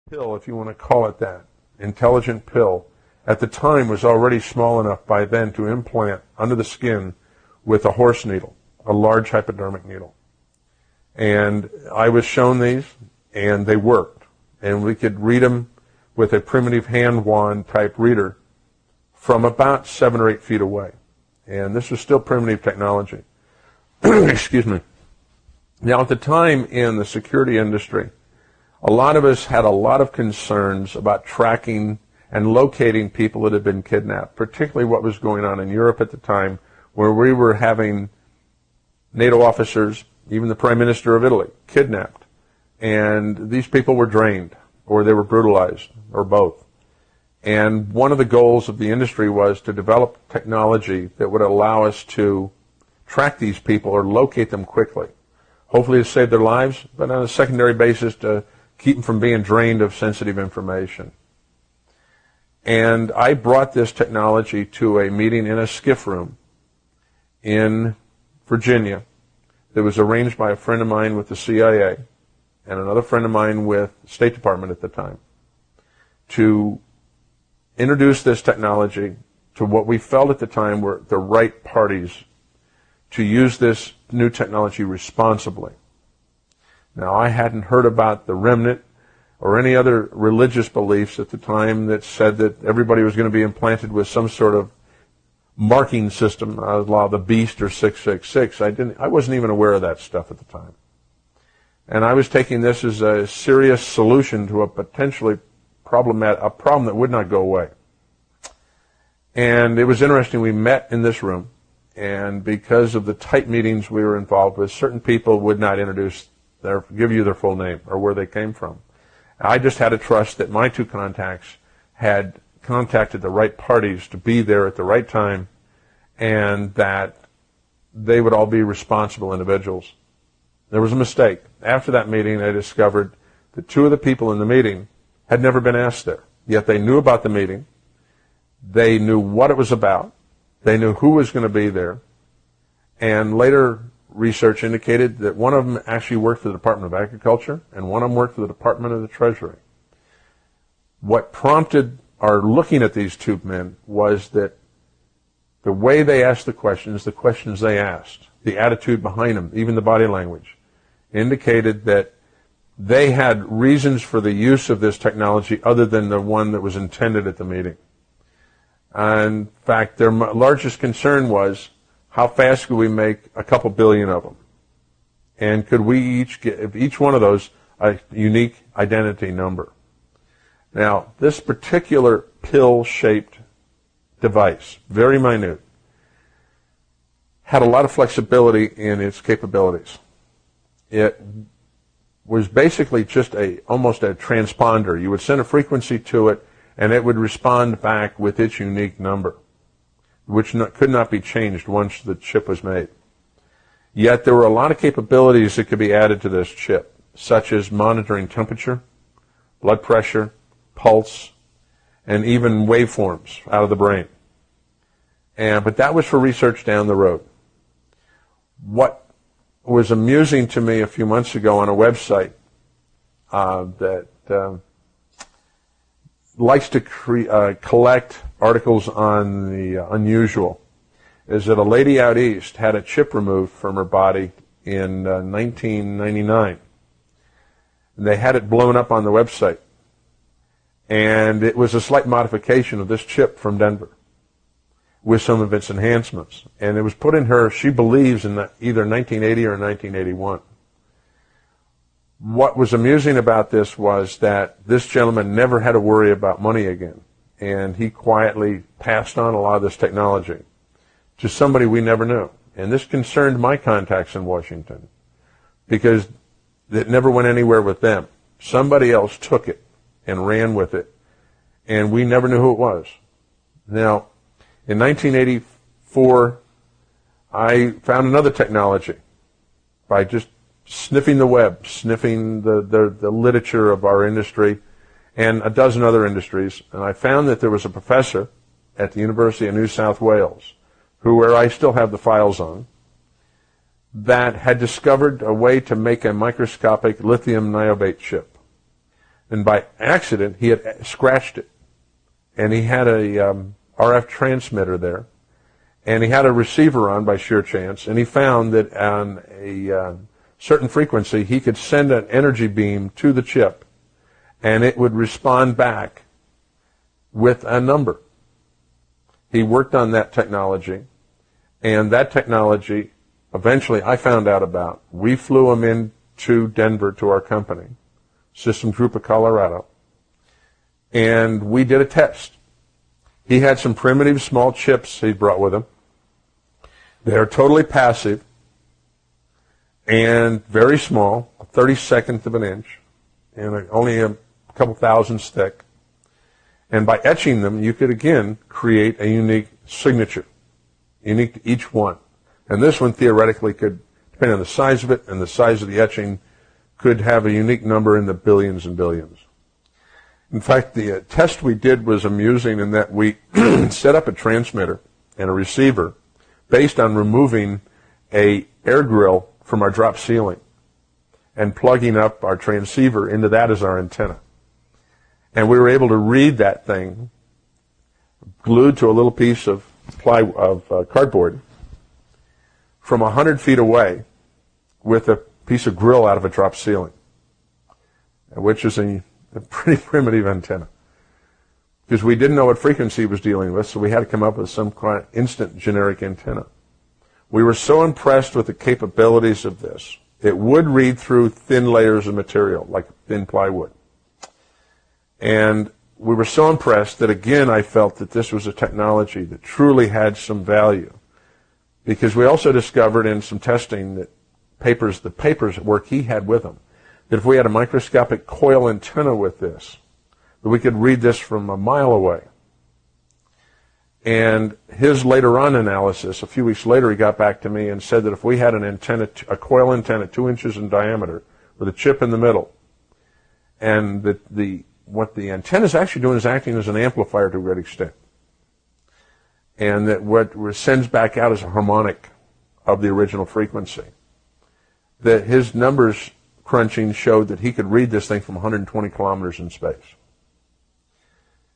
pill, if you want to call it that, intelligent pill, at the time was already small enough by then to implant under the skin with a horse needle, a large hypodermic needle. And I was shown these, and they worked. And we could read them with a primitive hand wand type reader from about 7 or 8 feet away. And this was still primitive technology. Excuse me. Now, at the time in the security industry, a lot of us had a lot of concerns about tracking and locating people that had been kidnapped, particularly what was going on in Europe at the time, where we were having NATO officers, even the Prime Minister of Italy, kidnapped. And these people were drained, or they were brutalized, or both. And one of the goals of the industry was to develop technology that would allow us to track these people or locate them quickly. Hopefully to save their lives, but on a secondary basis to keep them from being drained of sensitive information. And I brought this technology to a meeting in a skiff room in Virginia that was arranged by a friend of mine with the CIA and another friend of mine with the State Department at the time to introduce this technology to what we felt at the time were the right parties to use this new technology responsibly. Now, I hadn't heard about the remnant or any other religious beliefs at the time that said that everybody was going to be implanted with some sort of marking system, la the beast or 666. I wasn't even aware of that stuff at the time. And I was taking this as a serious solution to a potentially a problem that would not go away. And it was interesting, we met in this room, and because of the tight meetings we were involved with, certain people would not give you their full name or where they came from. I just had to trust that my two contacts had contacted the right parties to be there at the right time, and that they would all be responsible individuals. There was a mistake. After that meeting, I discovered that 2 of the people in the meeting had never been asked there, yet they knew about the meeting. They knew what it was about. They knew who was going to be there. And later research indicated that one of them actually worked for the Department of Agriculture and one of them worked for the Department of the Treasury. What prompted our looking at these 2 men was that the way they asked the questions they asked, the attitude behind them, even the body language, indicated that they had reasons for the use of this technology other than the one that was intended at the meeting. In fact, their largest concern was, how fast could we make a couple billion of them? And could we each give each one of those a unique identity number? Now, this particular pill-shaped device, very minute, had a lot of flexibility in its capabilities. It was basically just almost a transponder. You would send a frequency to it, and it would respond back with its unique number, which could not be changed once the chip was made. Yet there were a lot of capabilities that could be added to this chip, such as monitoring temperature, blood pressure, pulse, and even waveforms out of the brain. But that was for research down the road. What was amusing to me a few months ago on a website that likes to collect articles on the unusual is that a lady out east had a chip removed from her body in 1999. And they had it blown up on the website. And it was a slight modification of this chip from Denver with some of its enhancements. And it was put in her, she believes, in either 1980 or 1981. What was amusing about this was that this gentleman never had to worry about money again. And he quietly passed on a lot of this technology to somebody we never knew. And this concerned my contacts in Washington because it never went anywhere with them. Somebody else took it and ran with it, and we never knew who it was. Now, in 1984, I found another technology by just sniffing the web, sniffing the literature of our industry and a dozen other industries, and I found that there was a professor at the University of New South Wales, where I still have the files on, that had discovered a way to make a microscopic lithium niobate chip. And by accident, he had scratched it. And he had a RF transmitter there. And he had a receiver on by sheer chance. And he found that on a certain frequency, he could send an energy beam to the chip, and it would respond back with a number. He worked on that technology, and that technology, eventually I found out about. We flew him into Denver to our company, Systems Group of Colorado, and we did a test. He had some primitive small chips he brought with him. They are totally passive and very small, a 32nd of an inch, and only a couple thousandths thick. And by etching them, you could again create a unique signature, unique to each one. And this one theoretically could, depending on the size of it and the size of the etching, could have a unique number in the billions and billions. In fact, the test we did was amusing in that we set up a transmitter and a receiver based on removing a air grill from our drop ceiling and plugging up our transceiver into that as our antenna. And we were able to read that thing glued to a little piece of cardboard from 100 feet away with a piece of grill out of a drop ceiling, which is a pretty primitive antenna. Because we didn't know what frequency it was dealing with, so we had to come up with some kind of instant generic antenna. We were so impressed with the capabilities of this. It would read through thin layers of material, like thin plywood. And we were so impressed that, again, I felt that this was a technology that truly had some value. Because we also discovered in some testing that the papers work he had with him, that if we had a microscopic coil antenna with this, that we could read this from a mile away. And his later on analysis, a few weeks later, he got back to me and said that if we had an antenna, a coil antenna 2 inches in diameter with a chip in the middle, and that what the antenna is actually doing is acting as an amplifier to a great extent, and that what sends back out is a harmonic of the original frequency, that his numbers crunching showed that he could read this thing from 120 kilometers in space.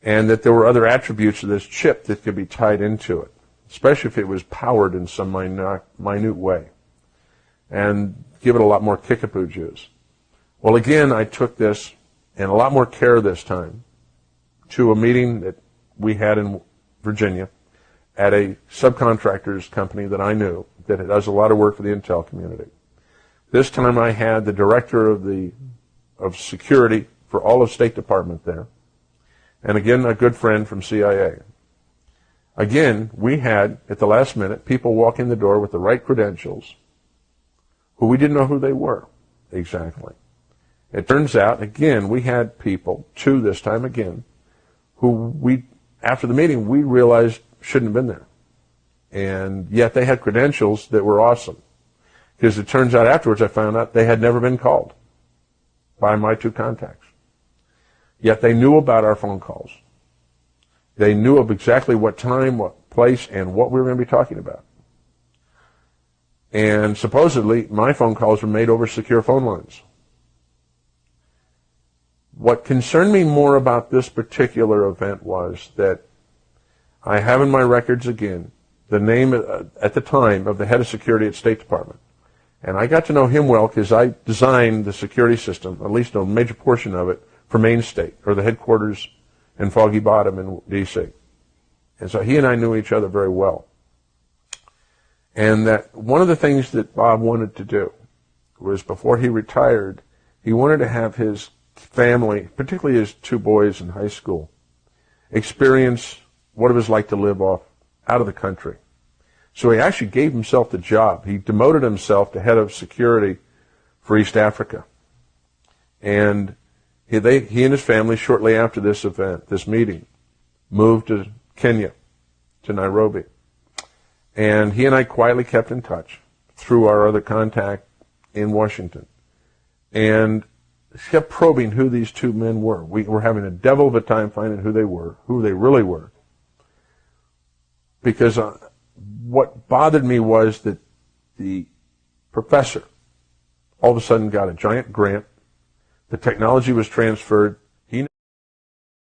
And that there were other attributes of this chip that could be tied into it, especially if it was powered in some minute way, and give it a lot more kickapoo juice. Well, again, I took this, and a lot more care this time, to a meeting that we had in Virginia at a subcontractor's company that I knew that does a lot of work for the intel community. This time I had the director of security for all of State Department there, and again, a good friend from CIA. Again, we had, at the last minute, people walk in the door with the right credentials who we didn't know who they were exactly. It turns out, again, we had people, two this time again, who after the meeting, we realized shouldn't have been there. And yet they had credentials that were awesome. Because it turns out afterwards I found out they had never been called by my two contacts. Yet they knew about our phone calls. They knew of exactly what time, what place, and what we were going to be talking about. And supposedly, my phone calls were made over secure phone lines. What concerned me more about this particular event was that I have in my records again the name at the time of the head of security at State Department. And I got to know him well because I designed the security system, at least a major portion of it, for Main State, or the headquarters in Foggy Bottom in D.C. And so he and I knew each other very well. And that one of the things that Bob wanted to do was, before he retired, he wanted to have his family, particularly his two boys in high school, experience what it was like to live out of the country. So he actually gave himself the job. He demoted himself to head of security for East Africa. And he and his family, shortly after this event, this meeting, moved to Kenya, to Nairobi. And he and I quietly kept in touch through our other contact in Washington. And kept probing who these two men were. We were having a devil of a time finding who they were, who they really were. Because what bothered me was that the professor all of a sudden got a giant grant The technology was transferred